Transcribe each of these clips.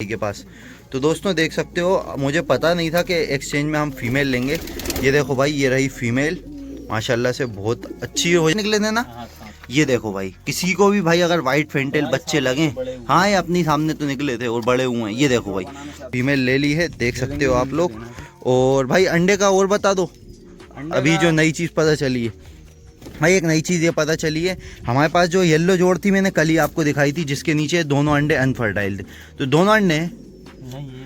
के पास। तो दोस्तों देख सकते हो, मुझे पता नहीं था कि एक्सचेंज में हम फीमेल लेंगे। ये देखो भाई, ये रही फीमेल, माशाल्लाह से बहुत अच्छी हो निकले थे ना। ये देखो भाई, किसी को भी भाई अगर वाइट फेंटेल बच्चे लगे, हाँ ये अपनी सामने तो निकले थे और बड़े हुए हैं। ये देखो भाई, फीमेल ले ली है, देख सकते हो आप लोग। और भाई अंडे का और बता दो, अभी जो नई चीज़ पता चली है भाई, एक नई चीज़ ये पता चली है हमारे पास, जो येलो जोड़ थी मैंने कल ही आपको दिखाई थी, जिसके नीचे दोनों अंडे अनफर्टाइल थे, तो दोनों अंडे हैं।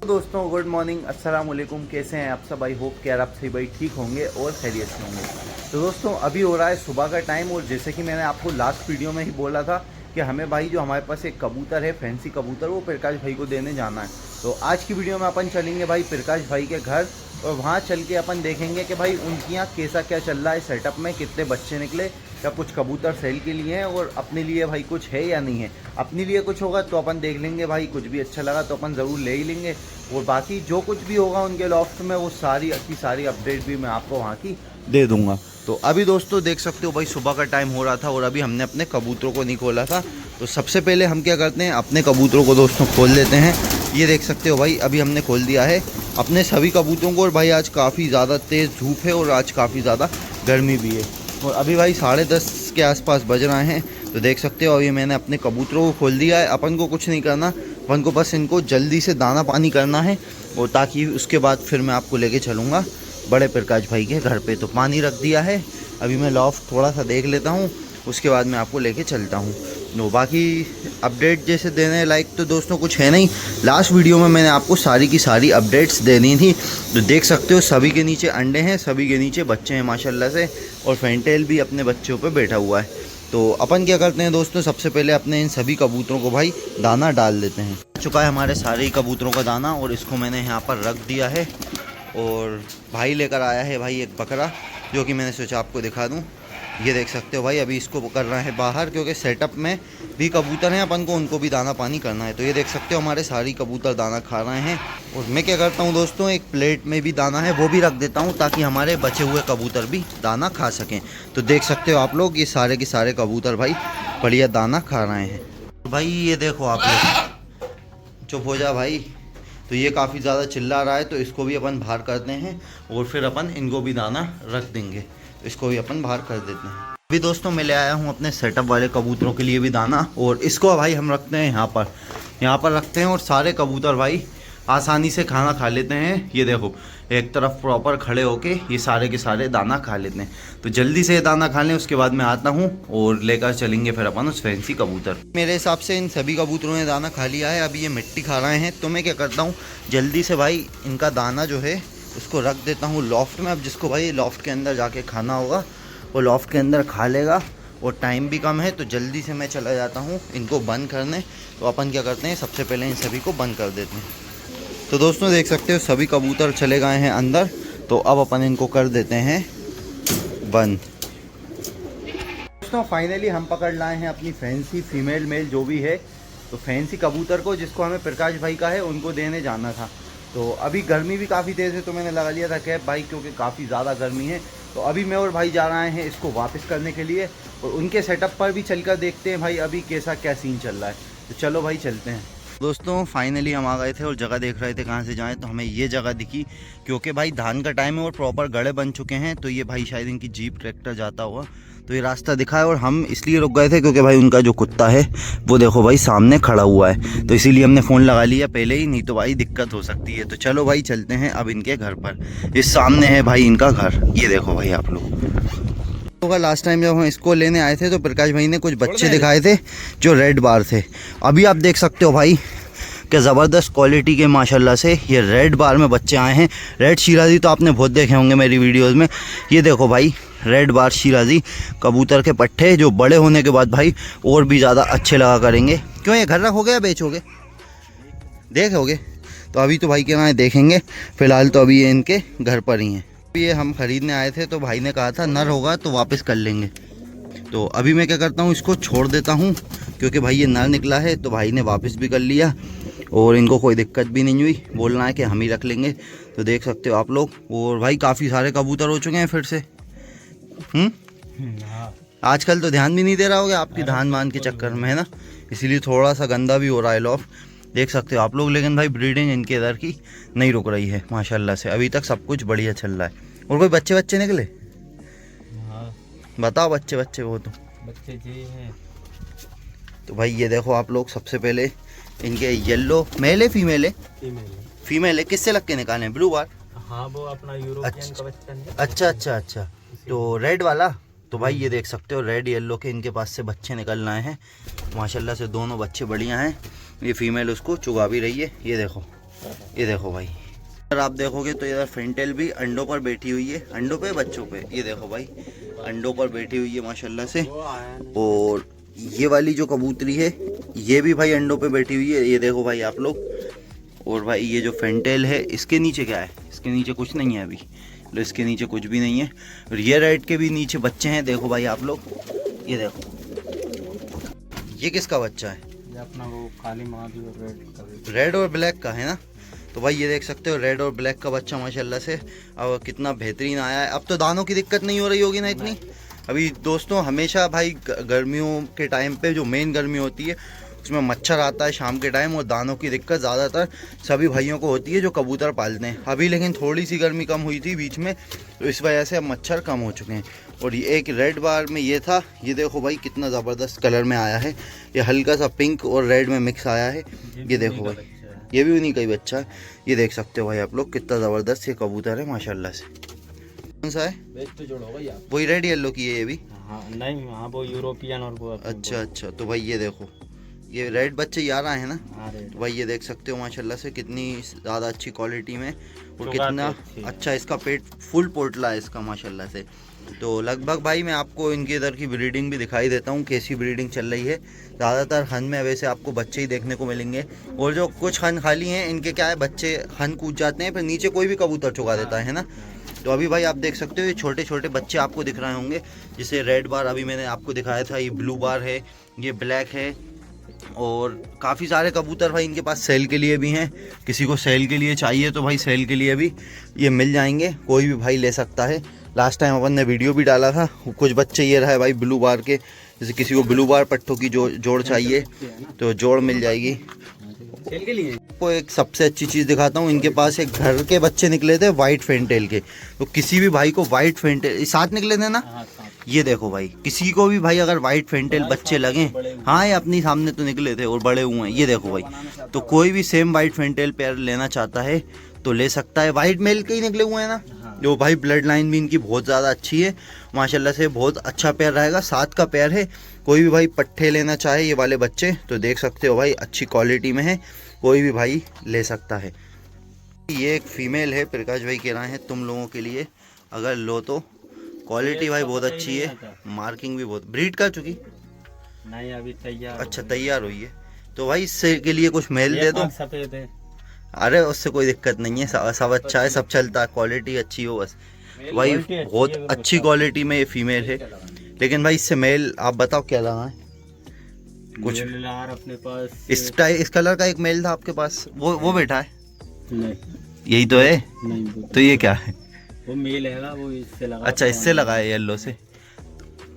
दोस्तों गुड मॉर्निंग, अस्सलाम वालेकुम, कैसे हैं आप सब? आई होप कि आप सही भाई ठीक होंगे और खैरियत से होंगे। तो दोस्तों अभी हो रहा है सुबह का टाइम, और जैसे कि मैंने आपको लास्ट वीडियो में ही बोला था कि हमें भाई जो हमारे पास एक कबूतर है, फैंसी कबूतर, वो प्रकाश भाई को देने जाना है। तो आज की वीडियो में अपन चलेंगे भाई प्रकाश भाई के घर, और वहाँ चल के अपन देखेंगे कि भाई उनके यहाँ कैसा क्या चल रहा है सेटअप में, कितने बच्चे निकले, या कुछ कबूतर सेल के लिए हैं और अपने लिए भाई कुछ है या नहीं है। अपने लिए कुछ होगा तो अपन देख लेंगे भाई, कुछ भी अच्छा लगा तो अपन ज़रूर ले ही लेंगे, और बाकी जो कुछ भी होगा उनके लॉफ्ट में वो सारी की सारी अपडेट भी मैं आपको वहाँ की दे दूँगा। तो अभी दोस्तों देख सकते हो भाई, सुबह का टाइम हो रहा था और अभी हमने अपने कबूतरों को नहीं खोला था। तो सबसे पहले हम क्या करते हैं, अपने कबूतरों को दोस्तों खोल लेते हैं। ये देख सकते हो भाई, अभी हमने खोल दिया है अपने सभी कबूतरों को। और भाई आज काफ़ी ज़्यादा तेज़ धूप है और आज काफ़ी ज़्यादा गर्मी भी है, और अभी भाई 10:30 के आसपास बज रहे हैं। तो देख सकते हो अभी मैंने अपने कबूतरों को खोल दिया है। अपन को कुछ नहीं करना, अपन को बस इनको जल्दी से दाना पानी करना है, और ताकि उसके बाद फिर मैं आपको लेके चलूँगा बड़े प्रकाश भाई के घर पे। तो पानी रख दिया है, अभी मैं लॉफ्ट थोड़ा सा देख लेता हूँ, उसके बाद मैं आपको लेके चलता हूँ। तो बाकी अपडेट जैसे देने लायक तो दोस्तों कुछ है नहीं। लास्ट वीडियो में मैंने आपको सारी की सारी अपडेट्स देनी थी। तो देख सकते हो सभी के नीचे अंडे हैं, सभी के नीचे बच्चे हैं माशाल्लाह से, और फेंटेल भी अपने बच्चों पे बैठा हुआ है। तो अपन क्या करते हैं दोस्तों, सबसे पहले अपने इन सभी कबूतरों को भाई दाना डाल देते हैं। आ चुका है हमारे सारे ही कबूतरों का दाना, और इसको मैंने यहाँ पर रख दिया है। और भाई लेकर आया है भाई एक बकरा, जो कि मैंने सोचा आपको दिखा दूं। ये देख सकते हो भाई, अभी इसको कर रहा है बाहर, क्योंकि सेटअप में भी कबूतर हैं, अपन को उनको भी दाना पानी करना है। तो ये देख सकते हो हमारे सारी कबूतर दाना खा रहे हैं। और मैं क्या करता हूँ दोस्तों, एक प्लेट में भी दाना है वो भी रख देता हूँ, ताकि हमारे बचे हुए कबूतर भी दाना खा सकें। तो देख सकते हो आप लोग, ये सारे के सारे कबूतर भाई बढ़िया दाना खा रहे हैं। तो भाई ये देखो आप लोग, चुप हो जा भाई। तो ये काफ़ी ज़्यादा चिल्ला रहा है, तो इसको भी अपन बाहर करते हैं, और फिर अपन इनको भी दाना रख देंगे। तो इसको भी अपन बाहर कर देते हैं। अभी दोस्तों मैं ले आया हूँ अपने सेटअप वाले कबूतरों के लिए भी दाना, और इसको भाई हम रखते हैं यहाँ पर रखते हैं, और सारे कबूतर भाई आसानी से खाना खा लेते हैं। ये देखो एक तरफ प्रॉपर खड़े होके ये सारे के सारे दाना खा लेते हैं। तो जल्दी से दाना खा लें, उसके बाद मैं आता हूँ और लेकर चलेंगे फिर अपन उस फैंसी कबूतर। मेरे हिसाब से इन सभी कबूतरों ने दाना खा लिया है, अभी ये मिट्टी खा रहे हैं। तो मैं क्या करता हूँ, जल्दी से भाई इनका दाना जो है उसको रख देता हूँ लॉफ्ट में। अब जिसको भाई लॉफ्ट के अंदर जाके खाना होगा वो लॉफ्ट के अंदर खा लेगा, और टाइम भी कम है, तो जल्दी से मैं चला जाता हूँ इनको बंद करने। तो अपन क्या करते हैं, सबसे पहले इन सभी को बंद कर देते हैं। तो दोस्तों देख सकते हो सभी कबूतर चले गए हैं अंदर, तो अब अपन इनको कर देते हैं बंद। दोस्तों फाइनली हम पकड़ लाए हैं अपनी फैंसी फीमेल मेल जो भी है। तो फैंसी कबूतर को, जिसको हमें प्रकाश भाई का है, उनको देने जाना था। तो अभी गर्मी भी काफ़ी तेज़ है, तो मैंने लगा लिया था कैब भाई, क्योंकि काफ़ी ज़्यादा गर्मी है। तो अभी मैं और भाई जा रहे हैं इसको वापस करने के लिए, और उनके सेटअप पर भी चलकर देखते हैं भाई अभी कैसा क्या सीन चल रहा है। तो चलो भाई चलते हैं। दोस्तों फाइनली हम आ गए थे और जगह देख रहे थे कहाँ से जाएं, तो हमें ये जगह दिखी, क्योंकि भाई धान का टाइम है और प्रॉपर गड़े बन चुके हैं। तो ये भाई शायद इनकी जीप ट्रैक्टर जाता हुआ, तो ये रास्ता दिखा है। और हम इसलिए रुक गए थे क्योंकि भाई उनका जो कुत्ता है वो देखो भाई सामने खड़ा हुआ है, तो इसीलिए हमने फ़ोन लगा लिया पहले ही, नहीं तो भाई दिक्कत हो सकती है। तो चलो भाई चलते हैं अब इनके घर पर। इस सामने है भाई इनका घर, ये देखो भाई आप लोग। लास्ट टाइम जब हम इसको लेने आए थे तो प्रकाश भाई ने कुछ बच्चे दिखाए थे जो रेड बार थे। अभी आप देख सकते हो भाई कि ज़बरदस्त क्वालिटी के माशाल्लाह से ये रेड बार में बच्चे आए हैं। रेड शिराजी तो आपने बहुत देखे होंगे मेरी वीडियोस में। ये देखो भाई रेड बार शिराजी कबूतर के पट्टे, जो बड़े होने के बाद भाई और भी ज़्यादा अच्छे लगा करेंगे। क्यों, ये घर रखोगे या बेचोगे, देखोगे? तो अभी तो भाई के यहाँ देखेंगे, फ़िलहाल तो अभी ये इनके घर पर ही हैं। ये हम ख़रीदने आए थे, तो भाई ने कहा था नर होगा तो वापस कर लेंगे। तो अभी मैं क्या करता हूँ, इसको छोड़ देता हूँ, क्योंकि भाई ये नर निकला है। तो भाई ने वापस भी कर लिया, और इनको कोई दिक्कत भी नहीं हुई, बोलना है कि हम ही रख लेंगे। तो देख सकते हो आप लोग। और भाई काफ़ी सारे कबूतर हो चुके हैं फिर से। आजकल तो ध्यान भी नहीं दे रहा होगा आपकी धान मान के चक्कर में, है ना, इसीलिए थोड़ा सा गंदा भी हो रहा है लॉफ्ट। देख सकते हो आप लोग। लेकिन भाई ब्रीडिंग इनके इधर की नहीं रुक रही है माशाल्लाह से, अभी तक सब कुछ बढ़िया चल रहा है। और कोई बच्चे निकले? हाँ बताओ बच्चे वो तो बच्चे जी हैं। तो भाई ये देखो आप लोग, सबसे पहले इनके येलो मेल है फीमेल है? फीमेल है। किससे लग के निकाले? ब्लू बार? हाँ वो अपना यूरोपियन का बच्चा है। अच्छा। तो रेड वाला? तो भाई ये देख सकते हो रेड येलो के इनके पास से बच्चे निकल रहे हैं माशाल्लाह से। दोनों बच्चे बढ़िया हैं। ये फीमेल उसको चुगा भी रही है। ये देखो भाई। अगर आप देखोगे तो इधर फेंटेल भी अंडों पर बैठी हुई है। अंडों पे बच्चों पे? ये देखो भाई, अंडों पर बैठी हुई है माशाल्लाह से। और ये वाली जो कबूतरी है ये भी भाई अंडों पे बैठी हुई है। ये देखो भाई आप लोग। और भाई ये जो फेंटेल है इसके नीचे क्या है? इसके नीचे कुछ नहीं है अभी। तो इसके नीचे कुछ भी नहीं है। और ये रेड के भी नीचे बच्चे हैं, देखो भाई आप लोग। ये देखो, ये किसका बच्चा है? ये अपना वो काली मादी और रेड और ब्लैक का है ना। तो भाई ये देख सकते हो रेड और ब्लैक का बच्चा माशाल्लाह से अब कितना बेहतरीन आया है। अब तो दानों की दिक्कत नहीं हो रही होगी ना इतनी। अभी दोस्तों हमेशा भाई गर्मियों के टाइम पे जो मेन गर्मी होती है उसमें मच्छर आता है शाम के टाइम, और दानों की दिक्कत ज़्यादातर सभी भाइयों को होती है जो कबूतर पालते हैं। अभी लेकिन थोड़ी सी गर्मी कम हुई थी बीच में, तो इस वजह से अब मच्छर कम हो चुके हैं। और ये एक रेड बार में ये था, ये देखो भाई कितना ज़बरदस्त कलर में आया है। ये हल्का सा पिंक और रेड में मिक्स आया है। ये देखो भाई, ये भी उन्हीं का ही बच्चा है। ये देख सकते हो भाई आप लोग कितना ज़बरदस्त ये कबूतर है माशाल्लाह से। कौन सा है? वही रेड येलो की है ये भी? हाँ नहीं, हाँ वो यूरोपियन और वो। अच्छा। तो भाई ये देखो, ये रेड बच्चे 11 हैं ना। हाँ तो भाई ये देख सकते हो माशाल्लाह से कितनी ज़्यादा अच्छी क्वालिटी में, और कितना अच्छा इसका पेट फुल पोटला है इसका माशाल्लाह से। तो लगभग भाई मैं आपको इनके इधर की ब्रीडिंग भी दिखाई देता हूँ कैसी ब्रीडिंग चल रही है। ज़्यादातर हन में वैसे आपको बच्चे ही देखने को मिलेंगे, और जो कुछ हन खाली हैं इनके क्या है, बच्चे हन कूद जाते हैं फिर नीचे कोई भी कबूतर चुगा देता है ना। तो अभी भाई आप देख सकते हो ये छोटे छोटे बच्चे आपको दिख रहे होंगे। जैसे रेड बार अभी मैंने आपको दिखाया था, ये ब्लू बार है, ये ब्लैक है, और काफ़ी सारे कबूतर भाई इनके पास सेल के लिए भी हैं। किसी को सेल के लिए चाहिए तो भाई सेल के लिए भी ये मिल जाएंगे, कोई भी भाई ले सकता है। लास्ट टाइम अपन ने वीडियो भी डाला था। कुछ बच्चे ये रहा है भाई ब्लू बार के, जैसे किसी को ब्लू बार पट्टों की जोड़ चाहिए तो जोड़ मिल जाएगी सेल के लिए। आपको एक सबसे अच्छी चीज़ दिखाता हूँ, इनके पास एक घर के बच्चे निकले थे वाइट फेंटेल के। तो किसी भी भाई को वाइट फेंटेल साथ निकले थे ना, ये देखो भाई, किसी को भी भाई अगर वाइट फेंटेल बच्चे लगे, हाँ ये अपनी सामने तो निकले थे और बड़े हुए हैं, ये देखो भाई। तो कोई भी सेम वाइट फेंटेल पेयर लेना चाहता है तो ले सकता है। वाइट मेल के ही निकले हुए हैं ना, जो भाई ब्लड लाइन भी इनकी बहुत ज़्यादा अच्छी है माशाल्लाह से। बहुत अच्छा पेयर रहेगा, 7 का पेयर है। कोई भी भाई पट्टे लेना चाहे ये वाले बच्चे तो देख सकते हो भाई, अच्छी क्वालिटी में है, कोई भी भाई ले सकता है। ये एक फीमेल है, प्रकाश भाई कह रहे हैं तुम लोगों के लिए अगर लो तो। क्वालिटी भाई बहुत अच्छी है, मार्किंग भी बहुत। ब्रीड कर चुकी? नहीं अभी तैयार। अच्छा तैयार हुई है। तो भाई इससे के लिए कुछ मेल दे दो। सफेद है। अरे उससे कोई दिक्कत नहीं है, सब अच्छा है, सब चलता है, क्वालिटी अच्छी हो बस। भाई बहुत अच्छी क्वालिटी में ये फीमेल है। लेकिन भाई इससे मेल आप बताओ क्या लगा है? कुछ अपने पास इस कलर का एक मेल था आपके पास, वो बैठा है? नहीं यही तो है। नहीं तो ये क्या है? वो मेल है, वो इससे लगा। अच्छा इससे लगा है येलो से।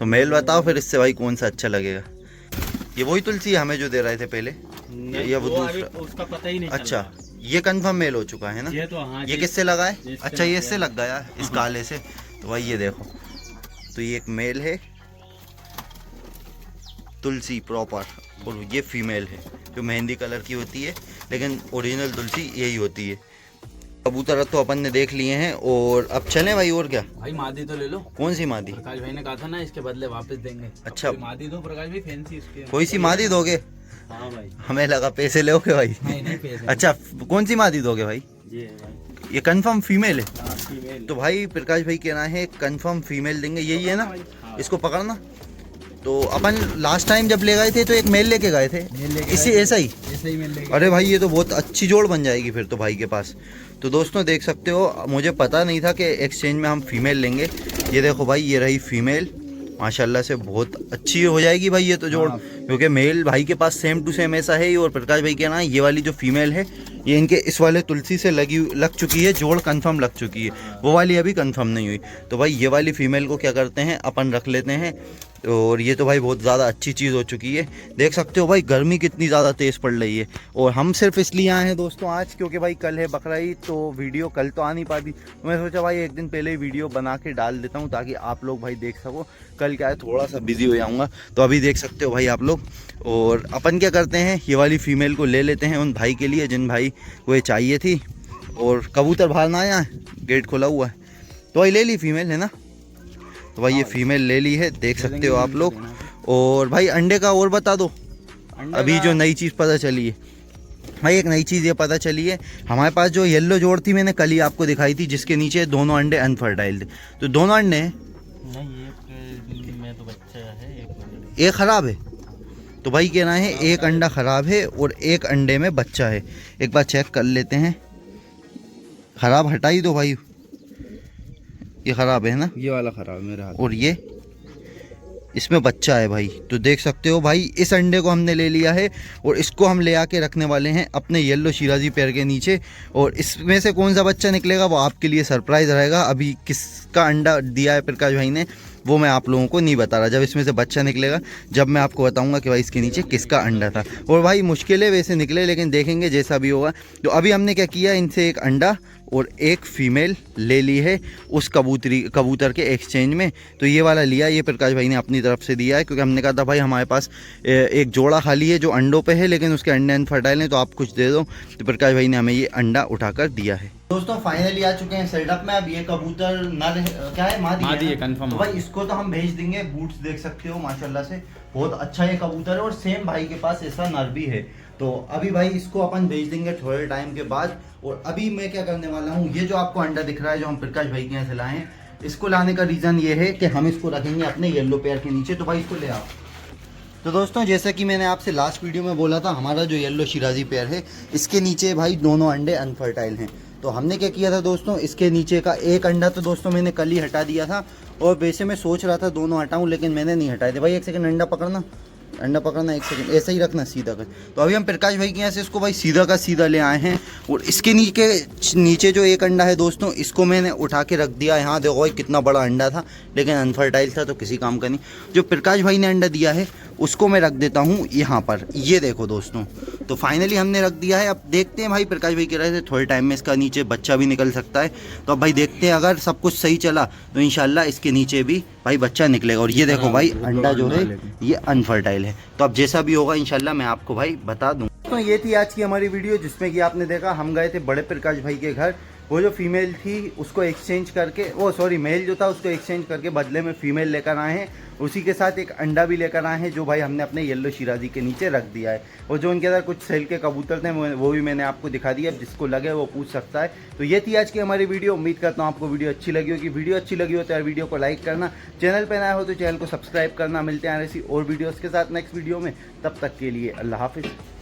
तो मेल बताओ फिर इससे भाई कौन सा अच्छा लगेगा। ये वही तुलसी हमें जो दे रहे थे पहले, या वो दूसरा? उसका पता ही नहीं। अच्छा ये कंफर्म मेल हो चुका है ना। ये तो हाँ, ये किससे लगा है? अच्छा ये इससे लग गया इस काले से। तो भाई ये देखो, तो ये एक मेल है तुलसी प्रॉपर, और ये फीमेल है जो मेहंदी कलर की होती है, लेकिन ओरिजिनल तुलसी यही होती है। कबूतर तो अपन ने देख लिए हैं, और अब चलें भाई। और क्या भाई, मादी तो ले लो। कौन सी मादी? प्रकाश भाई ने कहा था ना इसके बदले वापस देंगे। अच्छा मादी दो प्रकाश भाई, फैंसी इसके। कोई सी मादी दोगे? हाँ भाई। हमें लगा पैसे लोगे भाई। नहीं पैसे। अच्छा कौन सी मादी दोगे भाई? ये भाई, ये कंफर्म फीमेल है? हाँ, फीमेल। तो भाई प्रकाश भाई कहना है कंफर्म फीमेल देंगे, यही है ना? हाँ। इसको पकड़ना। तो अपन लास्ट टाइम जब ले गए थे तो एक मेल लेके गए थे, इसी ऐसा ही मेल लेके। अरे भाई ये तो बहुत अच्छी जोड़ बन जाएगी फिर तो भाई के पास। तो दोस्तों देख सकते हो, मुझे पता नहीं था कि एक्सचेंज में हम फीमेल लेंगे। ये देखो भाई, ये रही फीमेल माशाल्लाह से, बहुत अच्छी हो जाएगी भाई ये तो जोड़। क्योंकि मेल भाई के पास सेम टू सेम ऐसा है ही, और प्रकाश भाई कहना है ये वाली जो फीमेल है ये इनके इस वाले तुलसी से लग चुकी है, जोड़ कंफर्म लग चुकी है। वो वाली अभी कंफर्म नहीं हुई। तो भाई ये वाली फीमेल को क्या करते हैं अपन, रख लेते हैं और ये तो भाई बहुत ज़्यादा अच्छी चीज़ हो चुकी है। देख सकते हो भाई गर्मी कितनी ज़्यादा तेज़ पड़ रही है। और हम सिर्फ इसलिए आए हैं दोस्तों आज, क्योंकि भाई कल है बकरा ईद, तो वीडियो कल तो आ नहीं पाती। तो मैं सोचा भाई एक दिन पहले ही वीडियो बना के डाल देता हूँ ताकि आप लोग भाई देख सको। कल क्या है थोड़ा सा बिजी हो जाऊँगा, तो अभी देख सकते हो भाई आप लोग। और अपन क्या करते हैं, ये वाली फ़ीमेल को ले लेते हैं उन भाई के लिए जिन भाई को ये चाहिए थी। और कबूतर बाहर ना आया है, गेट खोला हुआ है, तो भाई ले ली फीमेल है ना। तो भाई ये फीमेल ले ली है, देख सकते हो आप लोग। और भाई अंडे का और बता दो, अभी जो नई चीज़ पता चली है भाई, एक नई चीज़ ये पता चली है हमारे पास, जो येलो जोड़ थी मैंने कल ही आपको दिखाई थी, जिसके नीचे दोनों अंडे अनफर्टाइल थे। तो दोनों अंडे हैं नहीं, एक में तो बच्चा है, एक ख़राब है। तो भाई कह रहे हैं एक अंडा ख़राब है और एक अंडे में बच्चा है। एक बार चेक कर लेते हैं, ख़राब हटा ही दो भाई, ये ख़राब है ना, ये वाला खराब मेरे हाथ। और ये इसमें बच्चा है भाई। तो देख सकते हो भाई इस अंडे को हमने ले लिया है और इसको हम ले आके रखने वाले हैं अपने येलो शिराजी पेड़ के नीचे। और इसमें से कौन सा बच्चा निकलेगा वो आपके लिए सरप्राइज़ रहेगा। अभी किसका अंडा दिया है प्रकाश भाई ने वो मैं आप लोगों को नहीं बता रहा। जब इसमें से बच्चा निकलेगा जब मैं आपको बताऊंगा कि भाई इसके नीचे किसका अंडा था। और भाई मुश्किलें वैसे निकले, लेकिन देखेंगे जैसा भी होगा। तो अभी हमने क्या किया, इनसे एक अंडा और एक फीमेल ले ली है उस कबूतर के एक्सचेंज में। तो ये वाला लिया, ये प्रकाश भाई ने अपनी तरफ से दिया है, क्योंकि हमने कहा था भाई हमारे पास एक जोड़ा खाली है जो अंडों पे है, लेकिन उसके अंडे अनफर्टाइल हैं, तो आप कुछ दे दो। तो प्रकाश भाई ने हमें ये अंडा उठाकर दिया है। दोस्तों फाइनली आ चुके हैं सेटअप में। अब ये कबूतर नर क्या है, मादी है कंफर्म। तो भाई इसको तो हम भेज देंगे। बूट्स देख सकते हो माशाल्लाह से बहुत अच्छा ये कबूतर है, और सेम भाई के पास ऐसा नर भी है। तो अभी भाई इसको अपन भेज देंगे थोड़े टाइम के बाद। और अभी मैं क्या करने वाला हूँ, ये जो आपको अंडा दिख रहा है जो हम प्रकाश भाई के यहाँ से लाए हैं, इसको लाने का रीज़न ये है कि हम इसको रखेंगे अपने येलो पेयर के नीचे। तो भाई इसको ले आओ। तो दोस्तों जैसा कि मैंने आपसे लास्ट वीडियो में बोला था, हमारा जो येलो शिराजी पेयर है इसके नीचे भाई दोनों अंडे अनफर्टाइल हैं। तो हमने क्या किया था दोस्तों, इसके नीचे का एक अंडा तो दोस्तों मैंने कल ही हटा दिया था। और वैसे मैं सोच रहा था दोनों हटाऊं, लेकिन मैंने नहीं हटाए थे। भाई एक सेकंड अंडा पकड़ना, अंडा पकड़ना, एक सेकंड ऐसा ही रखना सीधा कर। तो अभी हम प्रकाश भाई के यहाँ से इसको भाई सीधा का सीधा ले आए हैं। और इसके नीचे जो एक अंडा है दोस्तों, इसको मैंने उठा के रख दिया। यहाँ देखो भाई कितना बड़ा अंडा था, लेकिन अनफर्टाइल था तो किसी काम का नहीं। जो प्रकाश भाई ने अंडा दिया है उसको मैं रख देता हूँ यहाँ पर, ये देखो दोस्तों। तो फाइनली हमने रख दिया है। अब देखते हैं भाई, प्रकाश भाई कह रहे थे थोड़े टाइम में इसका नीचे बच्चा भी निकल सकता है। तो अब भाई देखते हैं, अगर सब कुछ सही चला तो इंशाल्लाह इसके नीचे भी भाई बच्चा निकलेगा। और ये देखो भाई अंडा जो है ये अनफर्टाइल है। तो अब जैसा भी होगा इंशाल्लाह मैं आपको भाई बता दूँ। तो ये थी आज की हमारी वीडियो, जिसमें कि आपने देखा हम गए थे बड़े प्रकाश भाई के घर। वो जो फीमेल थी उसको एक्सचेंज करके, वो सॉरी मेल जो था उसको एक्सचेंज करके बदले में फीमेल लेकर आए हैं। उसी के साथ एक अंडा भी लेकर आए हैं जो भाई हमने अपने येलो शिराजी के नीचे रख दिया है। और जो उनके अंदर कुछ सेल के कबूतर थे वो भी मैंने आपको दिखा दिया। जिसको लगे वो पूछ सकता है। तो ये थी आज की हमारी वीडियो। उम्मीद करता हूँ आपको वीडियो अच्छी लगी होगी। वीडियो अच्छी लगी हो तो यार वीडियो को लाइक करना, चैनल पर नया हो तो चैनल को सब्सक्राइब करना। मिलते हैं ऐसी और वीडियोज़ के साथ नेक्स्ट वीडियो में। तब तक के लिए अल्लाह हाफिज़।